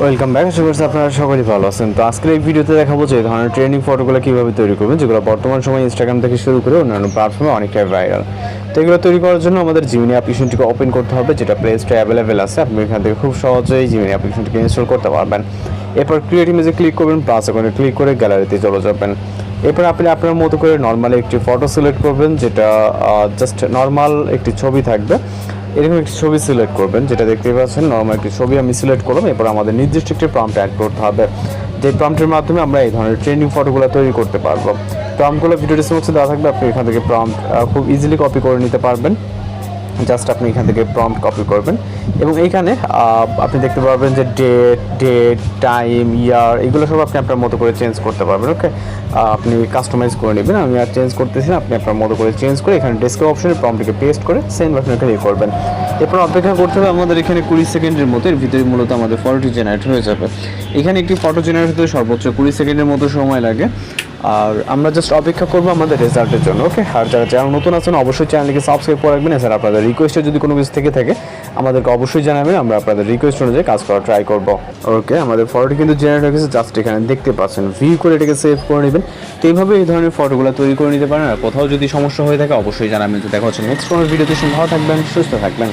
Welcome back. আশা করছি আপনারা সকলেই ভালো আছেন। তো আজকের এই ভিডিওতে দেখাবো যে এই ধরনের ট্রেন্ডিং ফটোগুলো কীভাবে তৈরি করবেন, যেগুলো বর্তমান সময় ইনস্টাগ্রাম থেকে শুরু করে অন্যান্য প্ল্যাটফর্মে অনেকটাই ভাইরাল। তো এগুলো তৈরি করার জন্য আমাদের জিমিনি অ্যাপ্লিকেশনটিকে ওপেন করতে হবে, যেটা প্লে স্টোরে অ্যাভেলেবেল আছে। আপনি এখান থেকে খুব সহজেই জিমিনি অ্যাপ্লিকেশনটিকে ইনস্টল করতে পারবেন। এরপর ক্রিয়েট ইমেজে ক্লিক করবেন, প্লাস আইকনে ক্লিক করে গ্যালারিতে চলে যাবেন। এরপর আপনি আপনার মতো করে নর্মালি একটি ফটো সিলেক্ট করবেন, যেটা জাস্ট নর্মাল একটি ছবি থাকবে। এরকম একটি ছবি সিলেক্ট করবেন, যেটা দেখতে পাচ্ছেন নর্মাল একটি ছবি আমি সিলেক্ট করলাম। এরপর আমাদের নির্দিষ্ট একটি প্রম্পট অ্যাড করতে হবে, যে প্রম্পটের মাধ্যমে আমরা এই ধরনের ট্রেন্ডিং ফটোগুলো তৈরি করতে পারবো। প্রম্পটগুলো ভিডিও ডিসক্রিপশনে দেওয়া থাকবে, আপনি এখান থেকে প্রম্পট খুব ইজিলি কপি করে নিতে পারবেন। জাস্ট আপনি এখান থেকে প্রম্পট কপি করবেন এবং এইখানে আপনি দেখতে পারবেন যে ডেট টাইম ইয়ার এগুলো সব আপনি আপনার মতো করে চেঞ্জ করতে পারবেন। ওকে, আপনি কাস্টমাইজ করে নেবেন। আমি আর চেঞ্জ করতেছি না, আপনি আপনার মতো করে চেঞ্জ করে এখানে ডেস্কটপ অপশনে প্রম্পটটিকে পেস্ট করে সেন্ড বাটনে ক্লিক করবেন। এরপর অপেক্ষা করতে হবে আমাদের এখানে 20 সেকেন্ডের মতো। এর ভিতরে মূলত আমাদের ফটোটি জেনারেট হয়ে যাবে। এখানে একটি ফটো জেনারেট হতে সর্বোচ্চ 20 সেকেন্ডের মতো সময় লাগে, আর আমরা জাস্ট অপেক্ষা করবো আমাদের রেজাল্টের জন্য। ওকে, আর যারা চ্যানেল নতুন আছেন অবশ্যই চ্যানেলকে সাবস্ক্রাইব করে রাখবেন। এছাড়া আপনাদের রিকোয়েস্টে যদি কোনো কিছু থেকে থাকে আমাদেরকে অবশ্যই জানাবেন, আমরা আপনাদের রিকোয়েস্ট অনুযায়ী কাজ করা ট্রাই করবো। ওকে, আমাদের ফটোটি কিন্তু জেনারেট হয়ে গেছে। জাস্ট এখানে দেখতে পাচ্ছেন, ভিউ করে এটাকে সেভ করে নেবেন। তো এইভাবে এই ধরনের ফটোগুলো তৈরি করে নিতে পারেন। আর কোথাও যদি সমস্যা হয়ে থাকে অবশ্যই জানাবেন। তো দেখা হচ্ছে নেক্সট কোনো ভিডিওতে। ভালো থাকবেন, সুস্থ থাকবেন।